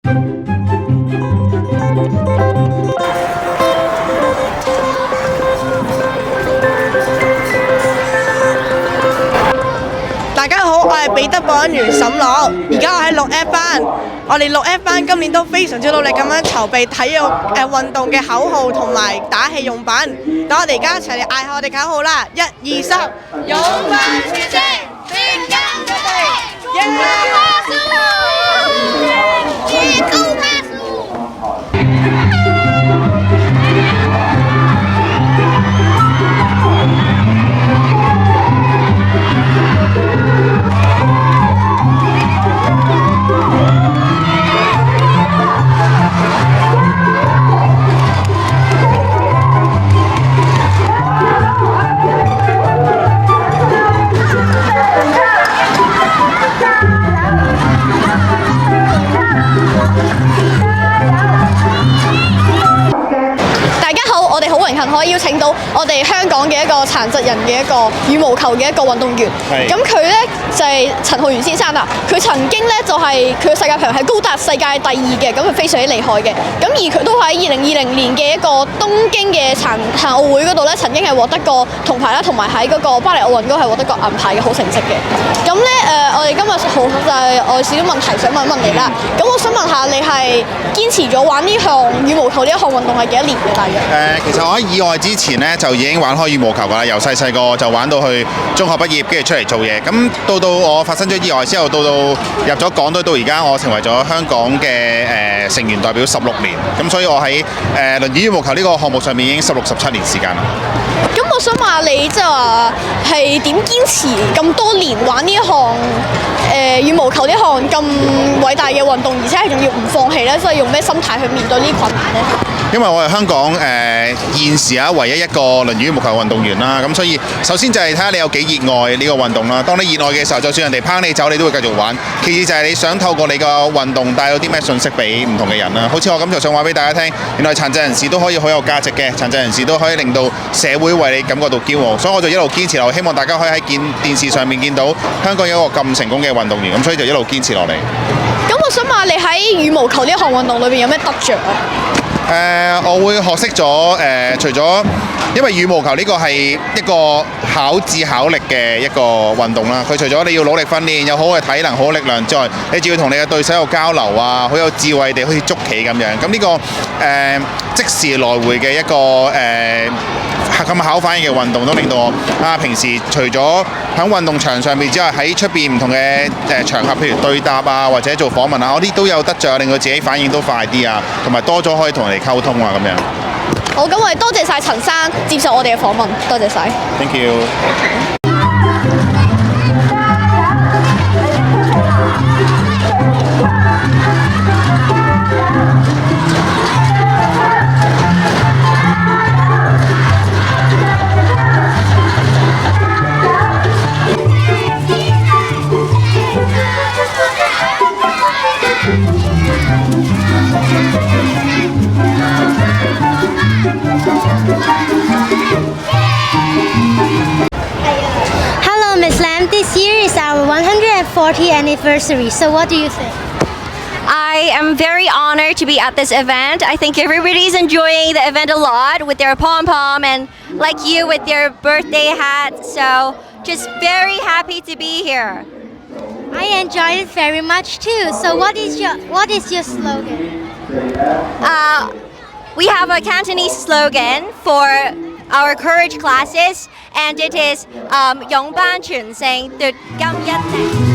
大家好，我係彼得保安員沈樂，而家我喺6F 班。我哋6F 班今年都非常之努力咁樣籌備體育運動嘅口號同埋打氣用品。等我哋而家一齊嚟嗌下我哋口號啦！1、2、3，勇敢前進，並肩作對，贏啦！可以邀請到我哋香港嘅一個殘疾人嘅一個羽毛球嘅一個運動員，咁佢咧就係陳浩源先生啦。佢曾經咧就係佢嘅世界排名係高達世界第2嘅，咁佢非常之厲害嘅。咁而佢都喺2020年嘅一個東京嘅殘奧會嗰度咧，曾經係獲得過銅牌啦，同埋喺嗰個巴黎奧運嗰度係獲得過銀牌嘅好成績嘅。咁咧我哋今日就係我有少少問題想問一問你啦。咁我想問下你係堅持咗玩呢項羽毛球呢一項運動係幾多年嘅大約？其實我喺意外之前咧就已經玩開羽毛球㗎啦，由細個就玩到去中學畢業，跟住出嚟做嘢。咁到我發生咗意外之後，到入咗港隊到而家，我成為咗香港嘅成員代表16年。咁所以我喺輪椅羽毛球呢個項目上面已經16、17年時間啦。咁我想話你即係話係點堅持咁多年玩呢一項羽毛球呢項咁偉大嘅運動，而且係仲要唔放棄咧？所以用咩心態去面對呢啲困難咧？因為我係香港現時唯一一個輪椅羽毛球運動員啦，咁所以首先就係睇下你有幾熱愛呢個運動啦。當你熱愛嘅時候，就算人哋拋你走，你都會繼續玩。其次就係你想透過你個運動帶到啲咩信息俾唔同嘅人啦。好似我咁就想話俾大家聽，原來殘疾人士都可以好有價值嘅，殘疾人士都可以令到社會為你感覺到驕傲。所以我就一路堅持落，希望大家可以喺電視上面見到香港有一個咁成功嘅運動員，咁所以就一路堅持落嚟。咁我想問你喺羽毛球呢項運動裏邊有咩得着啊？我會學識咗除咗因為羽毛球呢個係一個考智考力嘅一個運動啦，佢除咗你要努力訓練，有好嘅體能、好力量之外，你仲要同你嘅對手有交流啊，好有智慧地好似捉棋咁樣。咁呢個即時來回嘅一個咁考反應嘅運動，都令到我平時除咗喺運動場上面之外，喺出邊唔同嘅場合，譬如對答啊，或者做訪問啊，我啲都有得着，令到自己反應都快啲啊，同埋多咗可以同人哋溝通啊咁樣。好，咁我哋多謝晒陳生接受我哋嘅訪問，多謝晒。Thank you。Hello, Ms. Lam. This year is our 140th anniversary. So, what do you think? I am very honored to be at this event. I think everybody's enjoying the event a lot with their pom-pom and like you with your birthday hat. So, just very happy to be here. I enjoyed it very much too. So, what is your slogan? We have a Cantonese slogan for our courage classes, and it is 勇班全勝奪金一定。